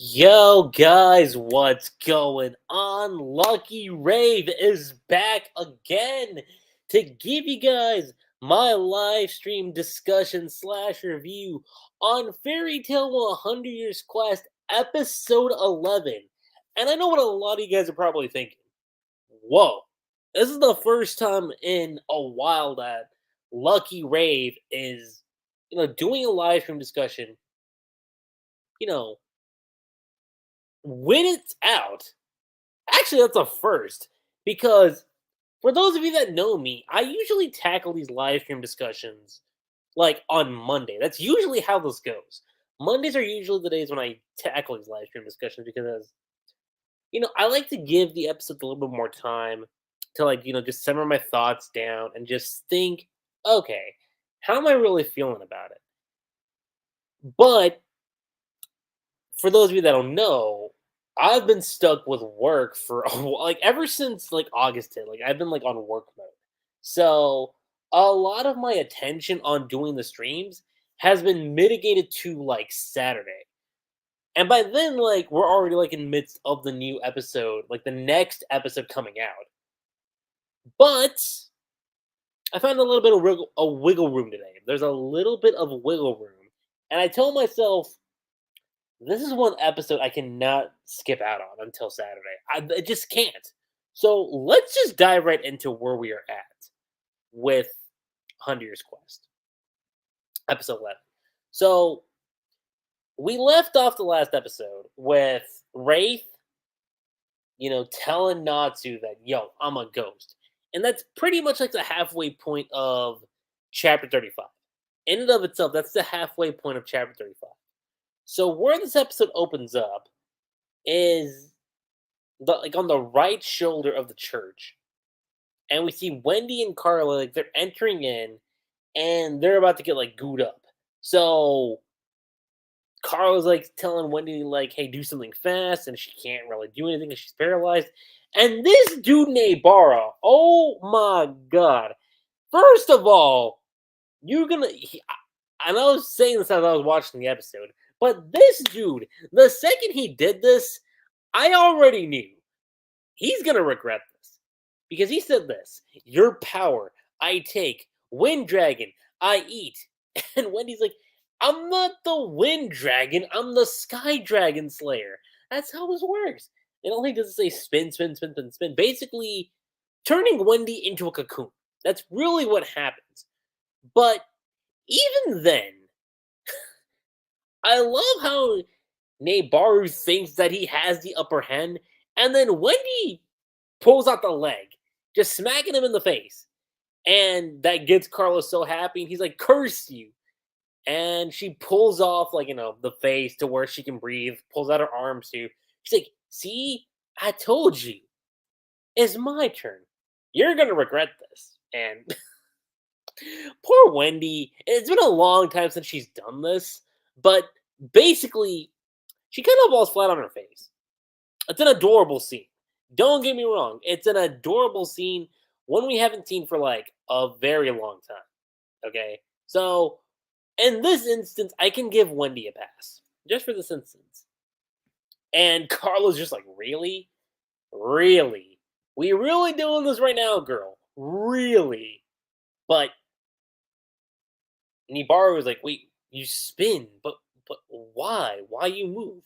Yo, guys, what's going on? LuckyRave is back again to give you guys my live stream discussion slash review on Fairy Tale 100 Years Quest episode 11. And I know what a lot of you guys are probably thinking. Whoa, this is the first time in a while that LuckyRave is, doing a live stream discussion, you know, when it's out. Actually, that's a first because for those of you that know me, I usually tackle these live stream discussions like on Monday. That's usually how this goes. Mondays are usually the days when I tackle these live stream discussions because I like to give the episodes a little bit more time to just simmer my thoughts down and just think, okay, how am I really feeling about it? But for those of you that don't know, I've been stuck with work for like ever since like August hit. Like I've been like on work mode. So a lot of my attention on doing the streams has been mitigated to like Saturday. And by then, like we're already like in midst of the new episode, like the next episode coming out. But I found a little bit of wiggle room today. There's a little bit of wiggle room. And I told myself, this is one episode I cannot skip out on until Saturday. I just can't. So let's just dive right into where we are at with 100 Years Quest, episode 11. So we left off the last episode with Wraith, telling Natsu that, yo, I'm a ghost. And that's pretty much like the halfway point of chapter 35. In and of itself, that's the halfway point of chapter 35. So where this episode opens up is on the right shoulder of the church, and we see Wendy and Carla like they're entering in, and they're about to get like gooed up. So Carla's like telling Wendy like, "Hey, do something fast," and she can't really do anything because she's paralyzed. And this dude Nabara, oh my god! First of all, you're gonna. And I was saying this as I was watching the episode, but this dude, the second he did this, I already knew he's gonna regret this because he said this: "Your power, I take. Wind dragon, I eat." And Wendy's like, "I'm not the wind dragon. I'm the sky dragon slayer." That's how this works. It only doesn't say spin, spin, spin, spin, spin. Basically, turning Wendy into a cocoon. That's really what happens. But even then, I love how Nebaru thinks that he has the upper hand, and then Wendy pulls out the leg, just smacking him in the face. And that gets Carlos so happy, and he's like, "Curse you." And she pulls off, like, the face to where she can breathe, pulls out her arms too. She's like, "See, I told you. It's my turn. You're going to regret this." And poor Wendy, it's been a long time since she's done this, but basically, she kind of falls flat on her face. It's an adorable scene. Don't get me wrong. It's an adorable scene, one we haven't seen for like a very long time. Okay. So in this instance, I can give Wendy a pass. Just for this instance. And Carla's just like, really? Really? We really doing this right now, girl? Really? But Nibaru was like, wait, you spin, but why? Why you move?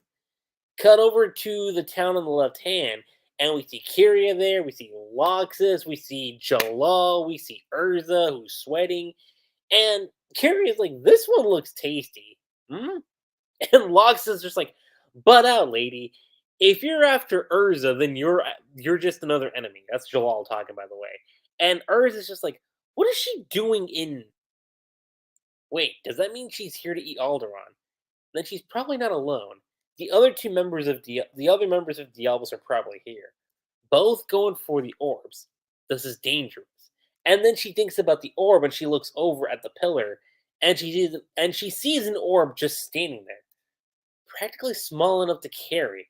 Cut over to the town on the left hand, and we see Kyria there, we see Loxus, we see Jalal, we see Urza who's sweating, and Kyria's like, this one looks tasty. Hmm? And Loxus is just like, butt out, lady. If you're after Urza, then you're just another enemy. That's Jalal talking, by the way. And Urza's just like, what is she doing in? Wait, does that mean she's here to eat Alderaan? Then she's probably not alone. The other members of Diabolos are probably here, both going for the orbs. This is dangerous. And then she thinks about the orb, and she looks over at the pillar, and she sees an orb just standing there, practically small enough to carry.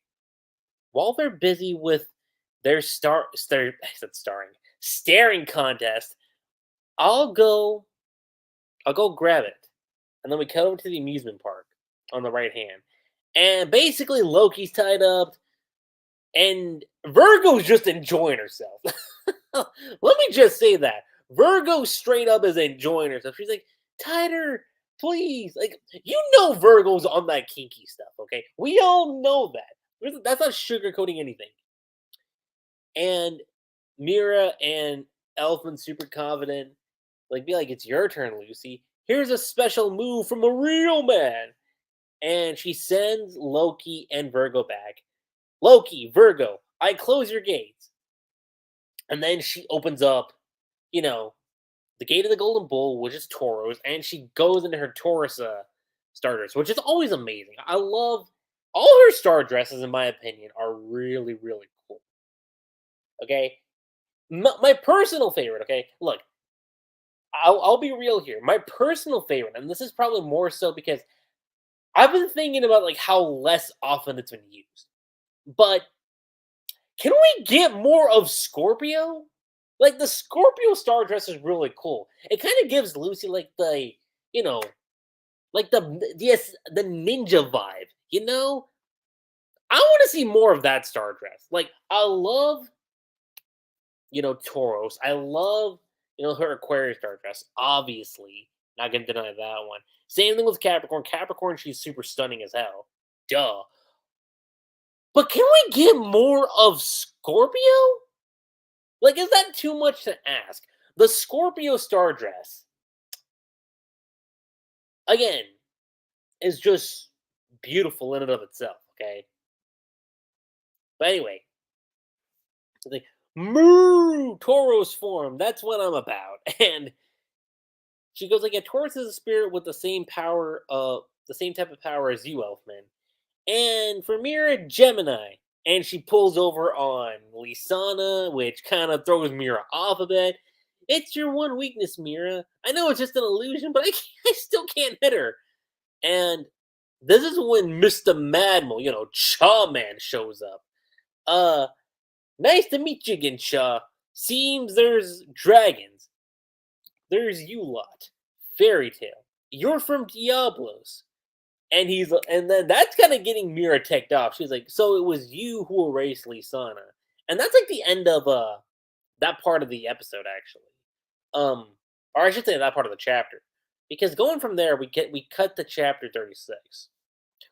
While they're busy with their I said staring contest, I'll go I'll go grab it, and then we cut over to the amusement park on the right hand. And basically, Loki's tied up, and Virgo's just enjoying herself. Let me just say that. Virgo straight up is enjoying herself. She's like, tighter, please. Like, you know Virgo's on that kinky stuff, okay? We all know that. That's not sugarcoating anything. And Mira and Elfman super confident. Like, be like, it's your turn, Lucy. Here's a special move from a real man. And she sends Loki and Virgo back. Loki, Virgo, I close your gates. And then she opens up, you know, the gate of the Golden Bull, which is Tauros, and she goes into her Taurus starters, which is always amazing. I love all her star dresses, in my opinion, are really, really cool. Okay? My personal favorite, okay? Look, I'll be real here. My personal favorite, and this is probably more so because I've been thinking about like how less often it's been used. But can we get more of Scorpio? Like the Scorpio star dress is really cool. It kind of gives Lucy like the, you know, like the ninja vibe, you know? I want to see more of that star dress. Like I love, Tauros. I love, her Aquarius star dress. Obviously, not gonna deny that one. Same thing with Capricorn. Capricorn, she's super stunning as hell. Duh. But can we get more of Scorpio? Like, is that too much to ask? The Scorpio star dress, again, is just beautiful in and of itself, okay? But anyway, like, moo! Tauros form, that's what I'm about. And she goes like, yeah, Taurus is a spirit with the same type of power as you, Elfman. And for Mira, Gemini. And she pulls over on Lisana, which kind of throws Mira off a bit. It's your one weakness, Mira. I know it's just an illusion, but I still can't hit her. And this is when Mr. Madmo, Chaw Man shows up. Nice to meet you again, Chaw. Seems there's dragons. There's you lot. Fairy tale. You're from Diabolos. And then that's kind of getting Mira ticked off. She's like, so it was you who erased Lisana. And that's like the end of that part of the episode, actually. Or I should say that part of the chapter. Because going from there, we cut to chapter 36.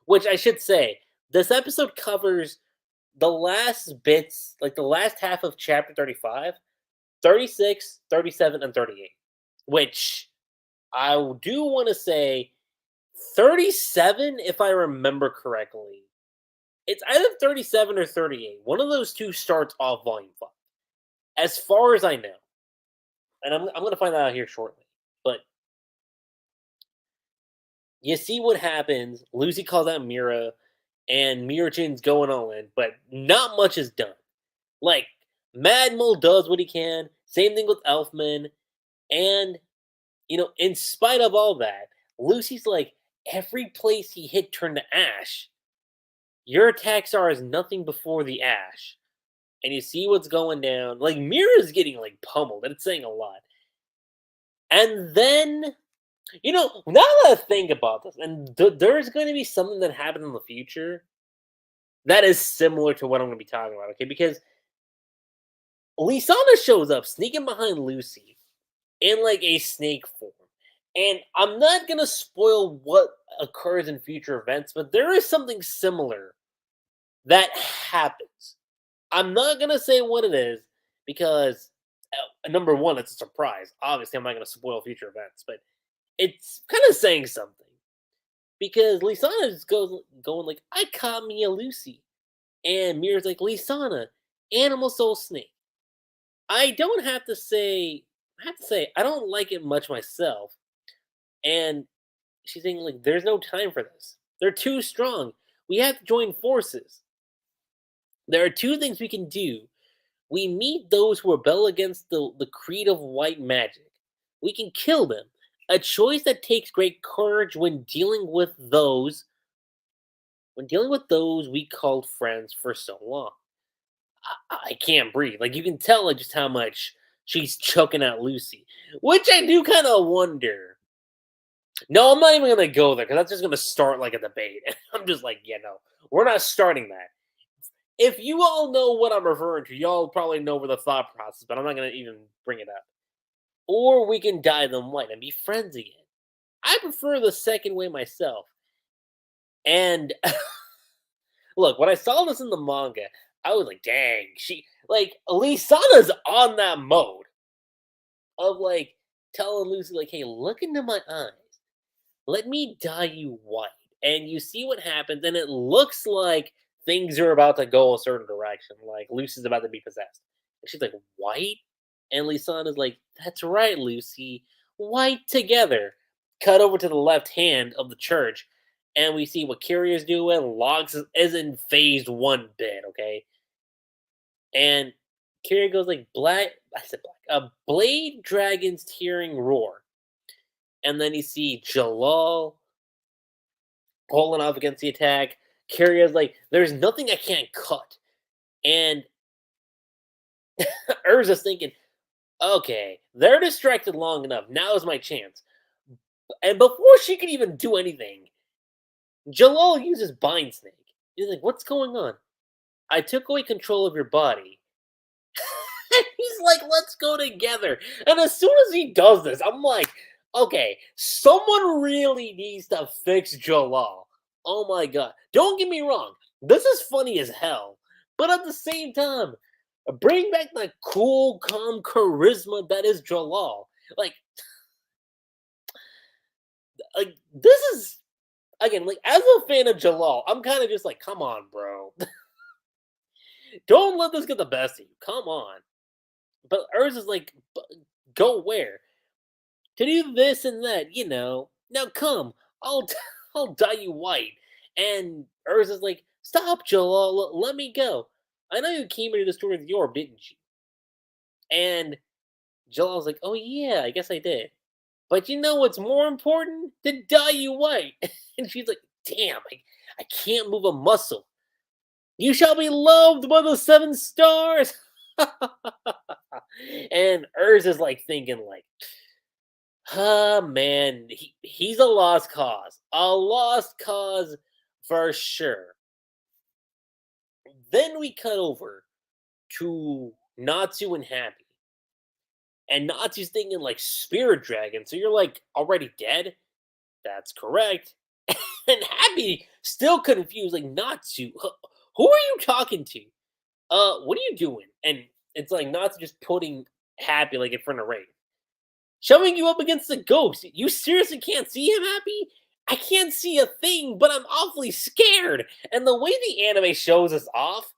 Which I should say, this episode covers the last bits, like the last half of chapter 35, 36, 37, and 38. Which I do want to say 37, if I remember correctly. It's either 37 or 38. One of those two starts off volume 5. As far as I know. And I'm going to find that out here shortly. But you see what happens. Lucy calls out Mira, and Mirachin's going all in, but not much is done. Like, Madmol does what he can. Same thing with Elfman. And, in spite of all that, Lucy's like, every place he hit turned to ash. Your attacks are as nothing before the ash. And you see what's going down. Like, Mira's getting, like, pummeled. And it's saying a lot. And then, now that I think about this, and there's going to be something that happens in the future that is similar to what I'm going to be talking about, okay? Because Lisana shows up sneaking behind Lucy in, like, a snake form. And I'm not going to spoil what occurs in future events, but there is something similar that happens. I'm not going to say what it is because, number one, it's a surprise. Obviously, I'm not going to spoil future events, but it's kind of saying something. Because Lisana just going like, I caught me a Lucy. And Mira's like, Lisana, animal soul snake. I have to say, I don't like it much myself. And she's saying, like, there's no time for this. They're too strong. We have to join forces. There are two things we can do. We meet those who rebel against the creed of white magic. We can kill them. A choice that takes great courage when dealing with those we called friends for so long. I can't breathe. Like, you can tell like, just how much she's choking out Lucy. Which I do kind of wonder. No, I'm not even gonna go there because that's just gonna start like a debate. And I'm just like, yeah, no, we're not starting that. If you all know what I'm referring to, y'all probably know where the thought process, but I'm not gonna even bring it up. Or we can dye them white and be friends again. I prefer the second way myself. And look, when I saw this in the manga, I was like, dang, she like Lisana's on that mode of like telling Lucy, like, hey, look into my eyes. Let me dye you white. And you see what happens, and it looks like things are about to go a certain direction. Like Lucy's about to be possessed. And she's like, white? And Lisana's like, that's right, Lucy. White together. Cut over to the left hand of the church, and we see what Kyrie's doing. Logs isn't phased one bit, okay? And Kyrie goes like, black, I said black, a blade dragon's tearing roar. And then you see Jalal pulling off against the attack. Kyrie's like, there's nothing I can't cut. And Urza's thinking, okay, they're distracted long enough. Now is my chance. And before she can even do anything, Jalal uses Bind Snake. He's like, what's going on? I took away control of your body. And he's like, let's go together. And as soon as he does this, I'm like, okay, someone really needs to fix Jalal. Oh my god. Don't get me wrong. This is funny as hell. But at the same time, bring back that cool, calm charisma that is Jalal. Like this is again, like as a fan of Jalal, I'm kind of just like, come on, bro. Don't let this get the best of you. Come on. But Urza's like, go where? To do this and that, you know. Now come, I'll I'll dye you white. And Urza's like, stop, Jalal, let me go. I know you came here to destroy the orb, didn't you? And Jalal's like, oh yeah, I guess I did. But you know what's more important? To dye you white. And she's like, damn, I can't move a muscle. You shall be loved by the 7 stars. And Urza's like thinking like, man, he's a lost cause. A lost cause for sure. Then we cut over to Natsu and Happy. And Natsu's thinking like spirit dragon. So you're like already dead? That's correct. And Happy still confused, like Natsu, who are you talking to? What are you doing? And it's like Natsu just putting Happy like in front of Wraith. Shoving you up against the ghost. You seriously can't see him, Happy? I can't see a thing, but I'm awfully scared. And the way the anime shows us off,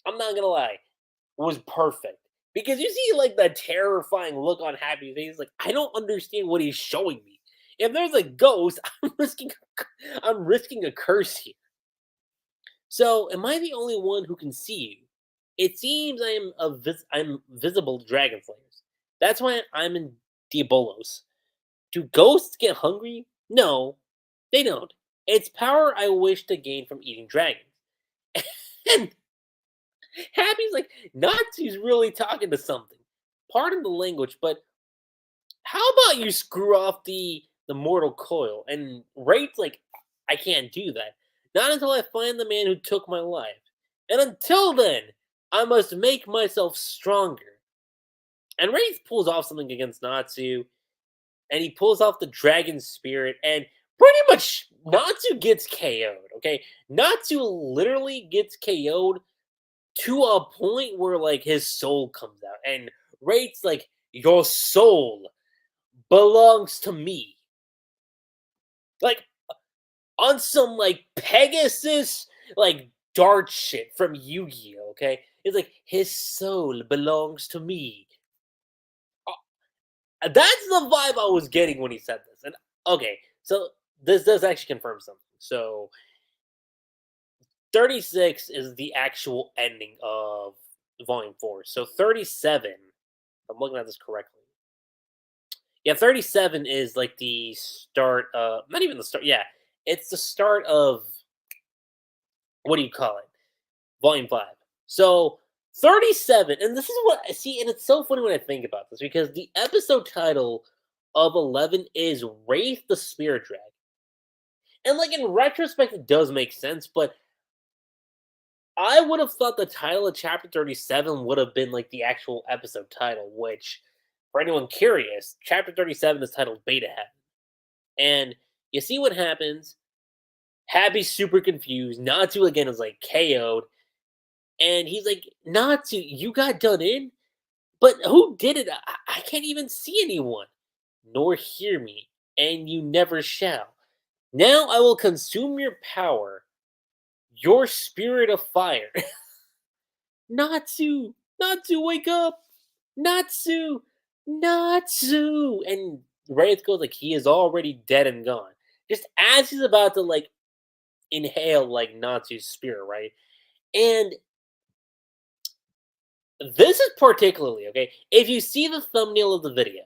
I'm not gonna lie, was perfect. Because you see like the terrifying look on Happy's face, like I don't understand what he's showing me. If there's a ghost, I'm risking a curse here. So, am I the only one who can see you? It seems I'm visible to dragon slayers. That's why I'm in Diabolos. Do ghosts get hungry? No, they don't. It's power I wish to gain from eating dragons. And Happy's like, Natsu's really talking to something. Pardon the language, but how about you screw off the mortal coil? And Wraith's like, I can't do that. Not until I find the man who took my life. And until then, I must make myself stronger. And Wraith pulls off something against Natsu, and he pulls off the dragon spirit, and pretty much Natsu gets KO'd. Okay, Natsu literally gets KO'd to a point where like his soul comes out, and Wraith's like, your soul belongs to me. Like on some like Pegasus like dart shit from Yu-Gi-Oh. Okay, it's like his soul belongs to me. That's the vibe I was getting when he said this. And okay, so this does actually confirm something. So 36 is the actual ending of Volume 4. So 37, I'm looking at this correctly. Yeah, 37 is like the start of, not even the start, yeah, it's the start of, what do you call it? Volume 5. So 37, and this is what I see, and it's so funny when I think about this because the episode title of 11 is Wraith the Spirit Dragon. And, like, in retrospect, it does make sense, but I would have thought the title of chapter 37 would have been, like, the actual episode title, which, for anyone curious, chapter 37 is titled Beta Heaven. And you see what happens. Happy's super confused. Natsu again is, like, KO'd. And he's like, Natsu, you got done in? But who did it? I can't even see anyone, nor hear me, and you never shall. Now I will consume your power, your spirit of fire. Natsu! Natsu, wake up! Natsu! Natsu! And Wraith goes like he is already dead and gone. Just as he's about to like inhale like Natsu's spirit, right? And this is particularly, okay? If you see the thumbnail of the video,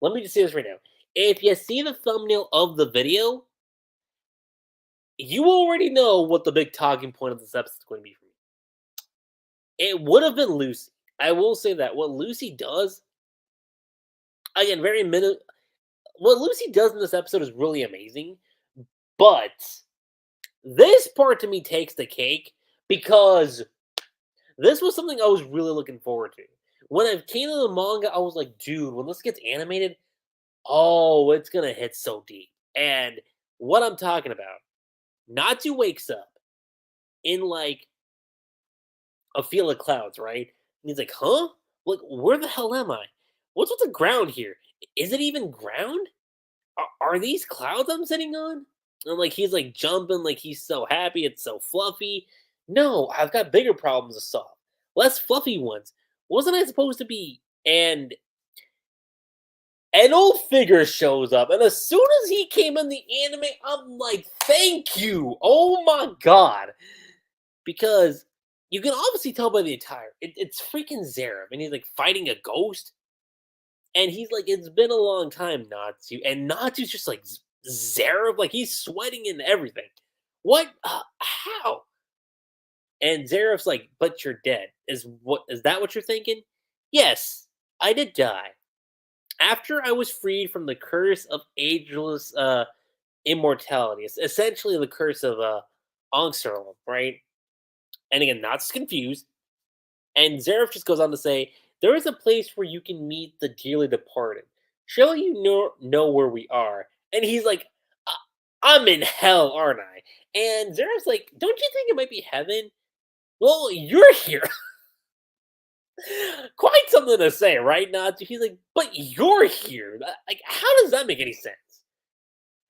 let me just say this right now. If you see the thumbnail of the video, you already know what the big talking point of this episode is going to be for me. It would have been Lucy. I will say that. What Lucy does, again, what Lucy does in this episode is really amazing, but this part to me takes the cake because this was something I was really looking forward to. When I came to the manga, I was like, dude, when this gets animated, oh, it's going to hit so deep. And what I'm talking about, Natsu wakes up in like a field of clouds, right? And he's like, huh? Like, where the hell am I? What's with the ground here? Is it even ground? Are these clouds I'm sitting on? And like he's like jumping, like he's so happy, it's so fluffy. No, I've got bigger problems to solve. Less fluffy ones. Wasn't I supposed to be? And an old figure shows up, and as soon as he came in the anime, I'm like, thank you! Oh my god! Because you can obviously tell by the attire, it's freaking Zeref, and he's like fighting a ghost. And he's like, it's been a long time, Natsu. And Natsu's just like, Zeref, like he's sweating and everything. What? How? And Zeref's like, but you're dead. Is that what you're thinking? Yes, I did die. After I was freed from the curse of ageless immortality. It's essentially the curse of Angsterlum, right? And again, Natsu's confused. And Zeref just goes on to say, there is a place where you can meet the dearly departed. Surely you know where we are. And he's like, I'm in hell, aren't I? And Zeref's like, don't you think it might be heaven? Well, you're here. Quite something to say, right, Natsu? He's like, but you're here. Like, how does that make any sense?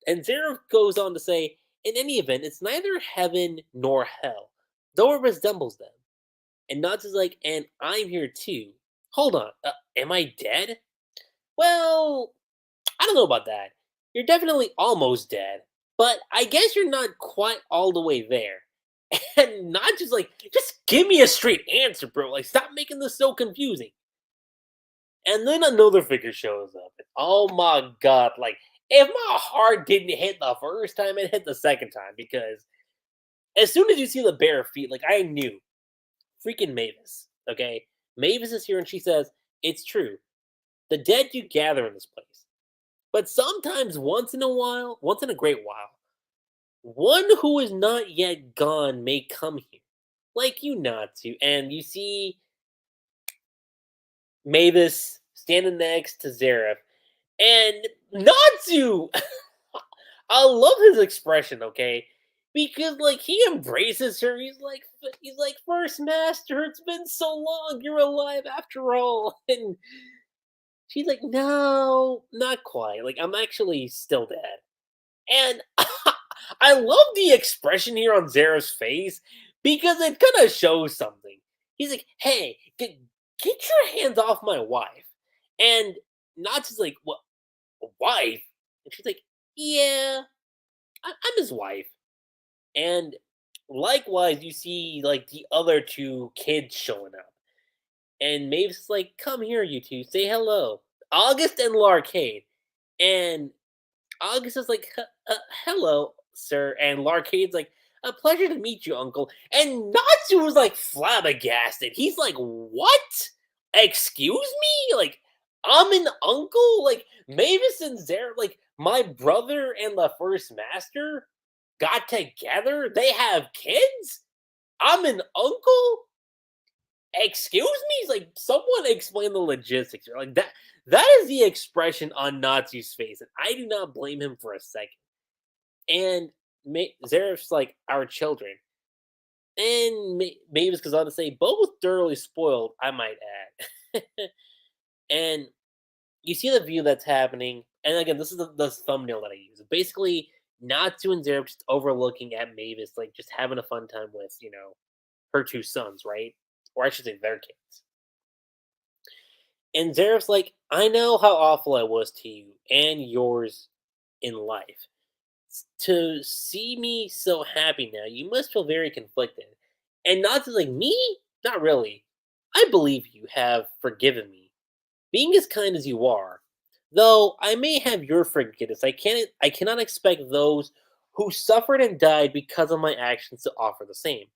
And Zeref goes on to say, in any event, it's neither heaven nor hell, though it resembles them. And Natsu's like, and I'm here too. Hold on, am I dead? Well, I don't know about that. You're definitely almost dead, but I guess you're not quite all the way there. And not just like, just give me a straight answer, bro. Like, stop making this so confusing. And then another figure shows up. And oh my god, like, if my heart didn't hit the first time, it hit the second time. Because as soon as you see the bare feet, like, I knew. Freaking Mavis, okay? Mavis is here and she says, it's true. The dead you gather in this place. But sometimes, once in a great while, one who is not yet gone may come here. Like you, Natsu. And you see Mavis standing next to Zeref. And Natsu! I love his expression, okay? Because like he embraces her. He's like first master, it's been so long, you're alive after all. And she's like, no, not quite. Like I'm actually still dead. And I love the expression here on Zeref's face because it kind of shows something. He's like, hey, get your hands off my wife. And Natsu's like, what, wife? And she's like, yeah, I'm his wife. And likewise, you see like the other two kids showing up. And Mavis is like, come here, you two, say hello. August and Larcade. And August is like, hello, sir. And Larcade's like, a pleasure to meet you, uncle. And Natsu was like flabbergasted. He's like, what? Excuse me? Like, I'm an uncle? Like, Mavis and Zara, like, my brother and the First Master got together? They have kids? I'm an uncle? Excuse me? It's like, someone explain the logistics. Like, that is the expression on Natsu's face, and I do not blame him for a second. And Zaref's like, our children. And Mavis goes on to say, both thoroughly spoiled, I might add. And you see the view that's happening. And again, this is the thumbnail that I use. Basically, Natsu and Zaref just overlooking at Mavis, like just having a fun time with, her two sons, right? Or I should say their kids. And Zaref's like, I know how awful I was to you and yours in life. To see me so happy now, you must feel very conflicted. And Natsu's like, me? Not really. I believe you have forgiven me, being as kind as you are. Though I may have your forgiveness, I cannot expect those who suffered and died because of my actions to offer the same.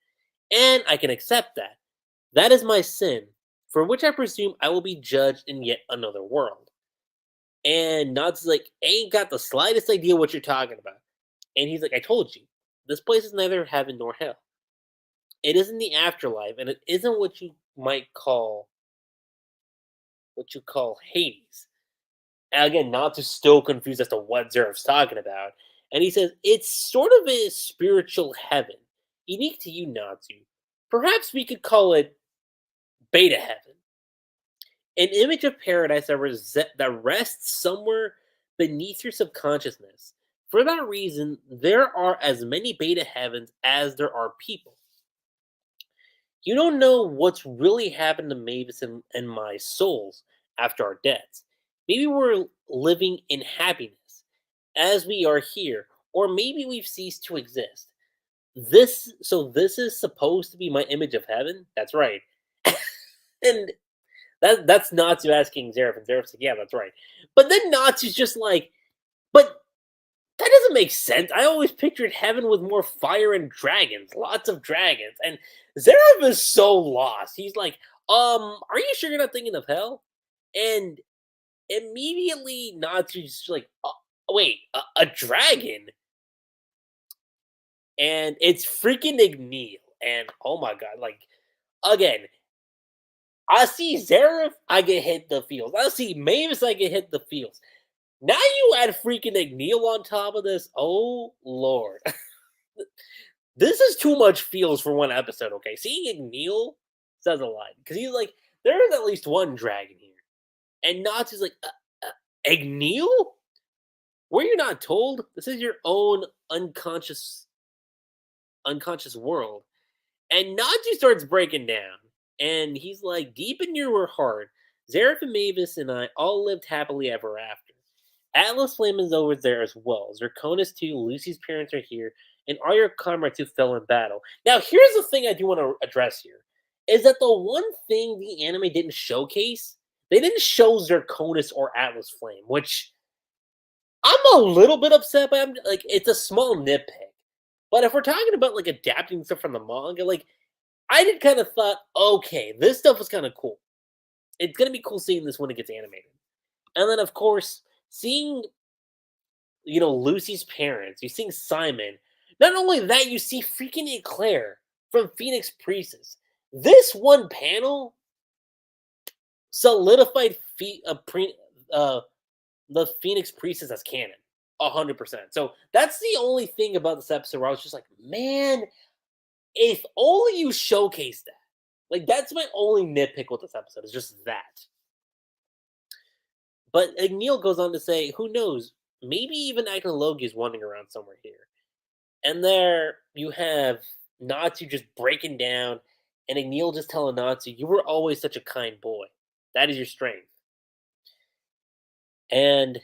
And I can accept that. That is my sin, for which I presume I will be judged in yet another world. And Natsu's like, ain't got the slightest idea what you're talking about. And he's like, I told you, this place is neither heaven nor hell. It isn't the afterlife, and it isn't what you call Hades. And again, Natsu's still confused as to what Zeref's talking about. And he says, it's sort of a spiritual heaven, unique to you, Natsu. Perhaps we could call it Beta Heaven. An image of paradise that rests somewhere beneath your subconsciousness. For that reason, there are as many beta heavens as there are people. You don't know what's really happened to Mavis and my souls after our deaths. Maybe we're living in happiness as we are here, or maybe we've ceased to exist. This is supposed to be my image of heaven? That's right. And that's Natsu asking Zeref, and Zeref's like, yeah, that's right. But then Natsu's just like, but that doesn't make sense. I always pictured heaven with more fire and dragons, lots of dragons. And Zeref is so lost. He's like, are you sure you're not thinking of hell? And immediately Natsu's like, wait, a dragon? And it's freaking Igneel. And oh my god, like, again, I see Zeref, I get hit the feels. I see Mavis, I get hit the feels. Now you add freaking Igneel on top of this. Oh lord. This is too much feels for one episode, okay? Seeing Igneel says a lot. Because he's like, there is at least one dragon here. And Natsu's like, Igneel? Were you not told? This is your own unconscious world. And Natsu starts breaking down. And he's like, deep in your heart, Zeref and Mavis and I all lived happily ever after. Atlas Flame is over there as well. Zirconis too, Lucy's parents are here, and all your comrades who fell in battle. Now, here's the thing I do want to address here. Is that the one thing the anime didn't showcase? They didn't show Zirconis or Atlas Flame, which I'm a little bit upset by. Like, it's a small nitpick. But if we're talking about, like, adapting stuff from the manga, like, I did kind of thought, okay, this stuff was kind of cool. It's going to be cool seeing this when it gets animated. And then, of course, seeing, Lucy's parents, you seeing Simon. Not only that, you see freaking Eclair from Phoenix Priestess. This one panel solidified the Phoenix Priestess as canon. 100%. So that's the only thing about this episode where I was just like, man, if only you showcase that. Like, that's my only nitpick with this episode, is just that. But Igneel goes on to say, who knows, maybe even Agnologi is wandering around somewhere here. And there you have Natsu just breaking down, and Igneel just telling Natsu, you were always such a kind boy. That is your strength. And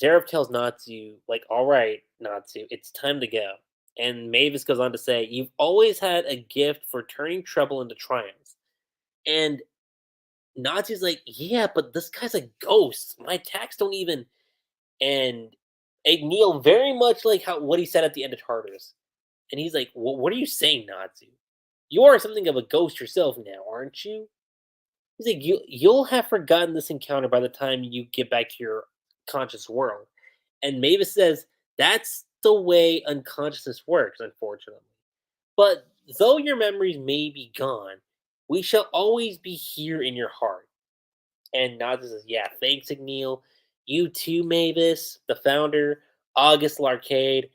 Zeref tells Natsu, like, all right, Natsu, it's time to go. And Mavis goes on to say, you've always had a gift for turning trouble into triumphs. And Natsu's like, yeah, but this guy's a ghost. My attacks don't even... And Igneel, very much like what he said at the end of Tartarus. And he's like, what are you saying, Natsu? You are something of a ghost yourself now, aren't you? He's like, you'll have forgotten this encounter by the time you get back to your conscious world. And Mavis says, that's the way unconsciousness works, unfortunately. But though your memories may be gone, we shall always be here in your heart. And Natsu says, yeah, thanks, Igneel. You too, Mavis, the founder, August Larcade.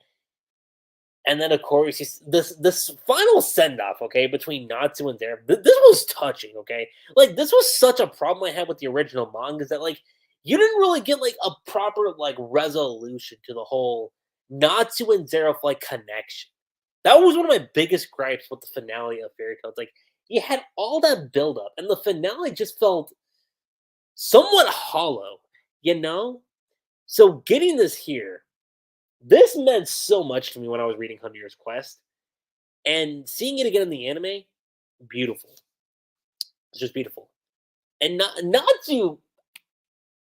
And then, of course, this final send off, okay, between Natsu and Zeref. This was touching, okay. Like this was such a problem I had with the original manga is that like you didn't really get like a proper like resolution to the whole Natsu and Zeref like connection. That was one of my biggest gripes with the finale of Fairy Tail. It's like you had all that build up, and the finale just felt somewhat hollow, you know. So getting this here, this meant so much to me when I was reading Hundred Years Quest, and seeing it again in the anime, beautiful. It's just beautiful. And Natsu,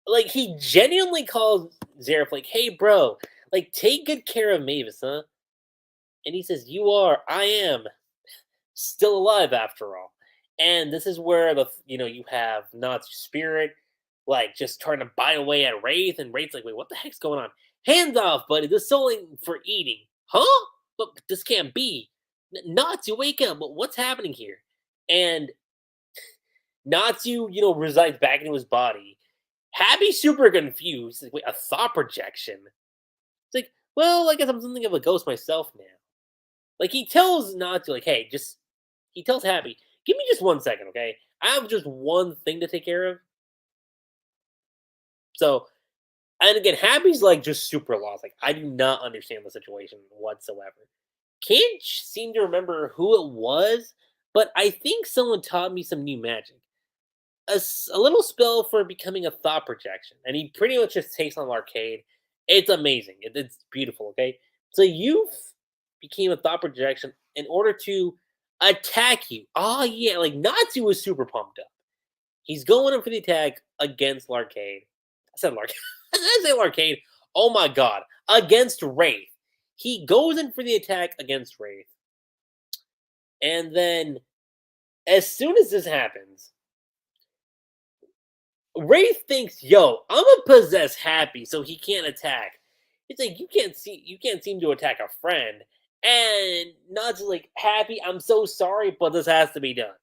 like he genuinely calls Zeref like, "Hey, bro, like take good care of Mavis, huh?" And he says, I am still alive after all." And this is where you have Natsu's spirit, like just trying to bite away at Wraith, and Wraith's like, "Wait, what the heck's going on? Hands off, buddy! This is only for eating, huh? But this can't be. Natsu, wake up! What's happening here?" And Natsu, resides back into his body. Happy's super confused. He's like, wait, a thought projection? It's like, well, I guess I'm something of a ghost myself now. Like he tells Natsu, like, hey, he tells Happy, give me just 1 second, okay? I have just one thing to take care of. So, and again, Happy's like just super lost. Like, I do not understand the situation whatsoever. Can't seem to remember who it was, but I think someone taught me some new magic. A little spell for becoming a thought projection, and he pretty much just takes on Arcade. It's amazing. It's beautiful. Okay, so you became a thought projection in order to attack you. Oh yeah, like Natsu was super pumped up. He's going in for the attack against Larcade. I said Larcade. I say Larcade. Oh my god, against Wraith. He goes in for the attack against Wraith, and then as soon as this happens, Wraith thinks, "Yo, I'm gonna possess Happy so he can't attack." It's like you can't seem to attack a friend, and not just like Happy. I'm so sorry, but this has to be done.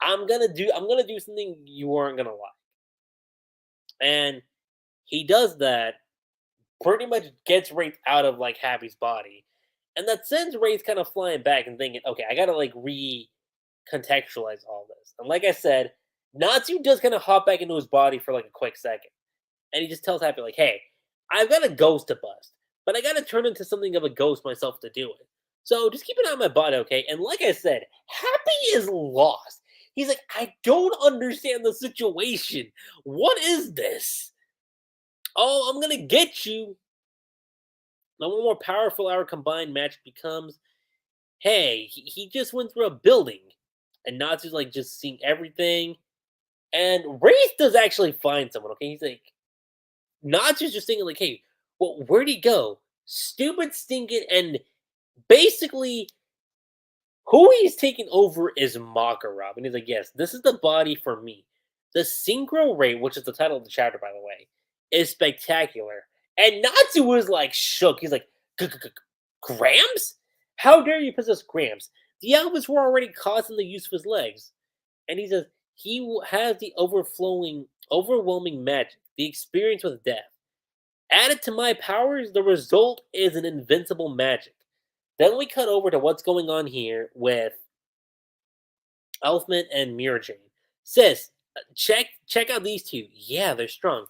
I'm gonna do something you aren't gonna like, and he does that. Pretty much gets Wraith out of like Happy's body, and that sends Wraith kind of flying back and thinking, "Okay, I gotta like recontextualize all this." And like I said, Natsu does kind of hop back into his body for like a quick second. And he just tells Happy, like, hey, I've got a ghost to bust, but I gotta turn into something of a ghost myself to do it. So just keep an eye on my body, okay? And like I said, Happy is lost. He's like, I don't understand the situation. What is this? Oh, I'm gonna get you. The more powerful our combined magic becomes, hey, he just went through a building. And Natsu's like just seeing everything. And Wraith does actually find someone, okay? He's like, Natsu's just thinking, like, hey, well, where'd he go? Stupid, stinking, and basically, who he's taking over is Makarov. And he's like, yes, this is the body for me. The Synchro Ray, which is the title of the chapter, by the way, is spectacular. And Natsu was like shook. He's like, Grams? How dare you possess Grams? The Albus were already causing the use of his legs. And he says, he has the overwhelming magic, the experience with death. Added to my powers, the result is an invincible magic. Then we cut over to what's going on here with Elfman and Mirajane. Sis, check out these two. Yeah, they're strong.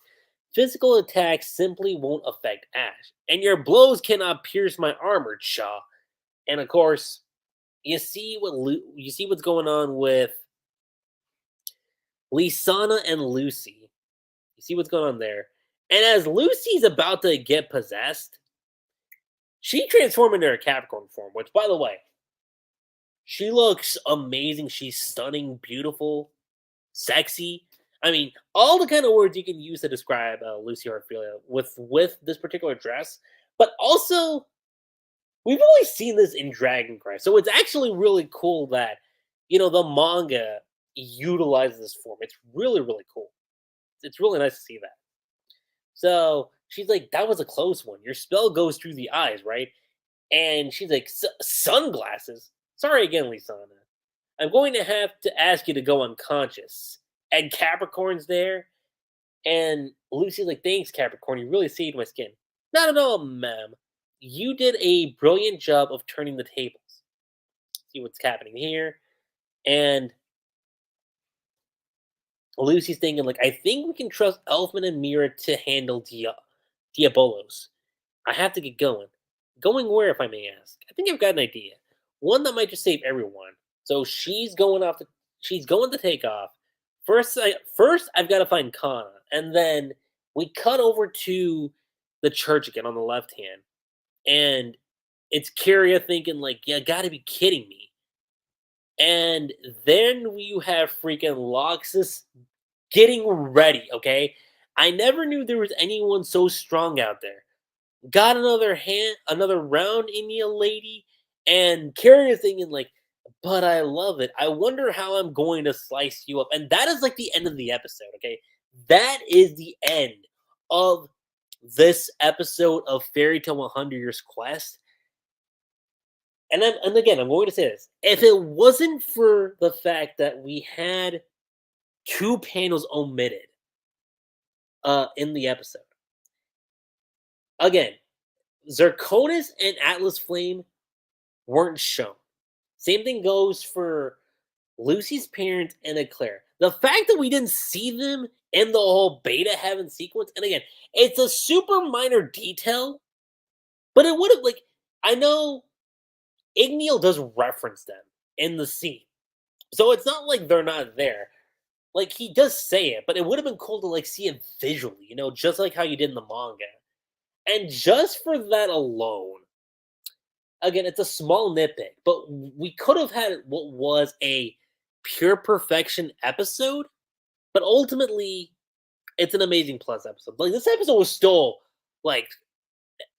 Physical attacks simply won't affect Ash, and your blows cannot pierce my armor, Cha. And of course, you see what's going on with Lisana and Lucy. You see what's going on there. And as Lucy's about to get possessed, she transformed into her Capricorn form, which, by the way, she looks amazing. She's stunning, beautiful, sexy. I mean, all the kind of words you can use to describe Lucy Hartfield with this particular dress. But also, we've only seen this in Dragon Quest. So it's actually really cool that, the manga utilizes this form. It's really, really cool. It's really nice to see that. So she's like, that was a close one. Your spell goes through the eyes, right? And she's like, sunglasses? Sorry again, Lisana. I'm going to have to ask you to go unconscious. And Capricorn's there. And Lucy's like, thanks, Capricorn. You really saved my skin. Not at all, ma'am. You did a brilliant job of turning the tables. See what's happening here. And Lucy's thinking, like, I think we can trust Elfman and Mira to handle Diabolos. I have to get going. Going where, if I may ask? I think I've got an idea. One that might just save everyone. So she's going off. She's going to take off. First, I've got to find Kana, and then we cut over to the church again on the left hand, and it's Kyria thinking like, "You got to be kidding me!" And then you have freaking Loxus getting ready. Okay, I never knew there was anyone so strong out there. Got another round in you, lady. And Carrier's thinking like, but I love it. I wonder how I'm going to slice you up. And that is like the end of the episode, okay? That is the end of this episode of Fairy Tale 100 Years Quest. And again, I'm going to say this. If it wasn't for the fact that we had 2 panels omitted in the episode, again, Zirconis and Atlas Flame weren't shown. Same thing goes for Lucy's parents and Eclair. The fact that we didn't see them in the whole beta heaven sequence, and again, it's a super minor detail, but it would have, like, I know Igneal does reference them in the scene. So it's not like they're not there. Like, he does say it, but it would have been cool to, like, see it visually, you know, just like how you did in the manga. And just for that alone, again, it's a small nitpick, but we could have had what was a pure perfection episode, but ultimately, it's an amazing plus episode. Like, this episode was still, like,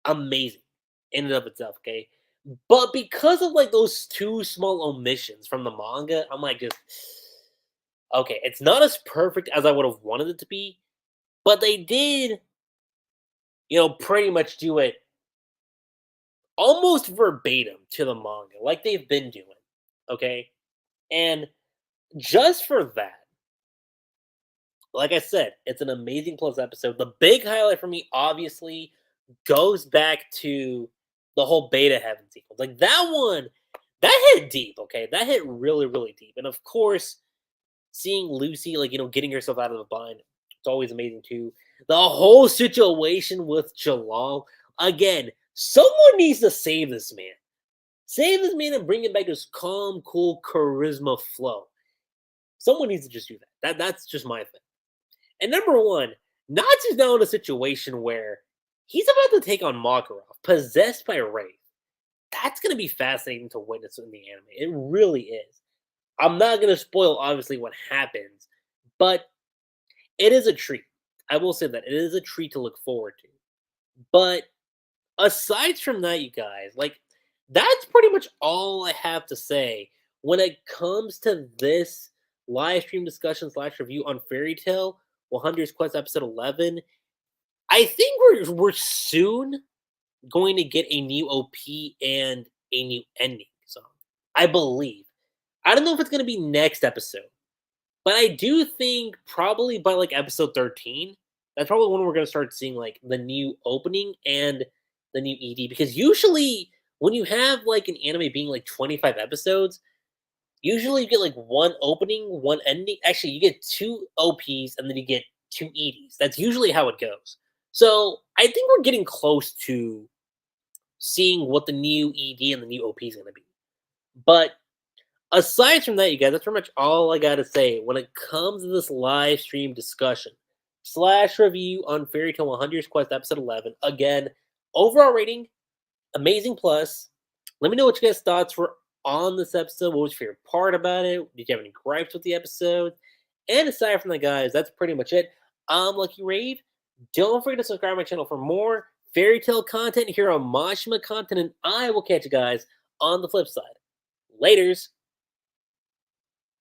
amazing in and of itself, okay? But because of, like, those 2 small omissions from the manga, I'm like, just, okay, it's not as perfect as I would have wanted it to be, but they did, you know, pretty much do it almost verbatim to the manga, like they've been doing, okay? And just for that, like I said, it's an amazing plus episode. The big highlight for me, obviously, goes back to the whole beta heaven sequence. Like, that one, that hit deep, okay? That hit really, really deep. And of course, seeing Lucy, like, you know, getting herself out of the bind, it's always amazing too. The whole situation with Jalal, again, someone needs to save this man. Save this man and bring him back to his calm, cool charisma flow. Someone needs to just do that. That's just my thing. And number one, Natsu's now in a situation where he's about to take on Makarov, possessed by Wraith. That's going to be fascinating to witness in the anime. It really is. I'm not going to spoil, obviously, what happens, but it is a treat. I will say that. It is a treat to look forward to. But aside from that, you guys, like, that's pretty much all I have to say when it comes to this live stream discussion / review on Fairy Tale 100's Quest episode 11. I think we're soon going to get a new OP and a new ending song. I believe. I don't know if it's going to be next episode, but I do think probably by like episode 13, that's probably when we're going to start seeing like the new opening and the new ED, because usually when you have like an anime being like 25 episodes, usually you get like one opening, one ending. Actually, you get 2 OPs and then you get 2 EDs. That's usually how it goes. So I think we're getting close to seeing what the new ED and the new OP is going to be. But aside from that, you guys, that's pretty much all I got to say when it comes to this live stream discussion / review on Fairy Tale 100's Quest episode 11. Again, overall rating, amazing plus. Let me know what you guys' thoughts were on this episode. What was your favorite part about it? Did you have any gripes with the episode? And aside from that, guys, that's pretty much it. I'm LuckyRave. Don't forget to subscribe to my channel for more Fairy Tale content here on Mashima content, and I will catch you guys on the flip side. Laters.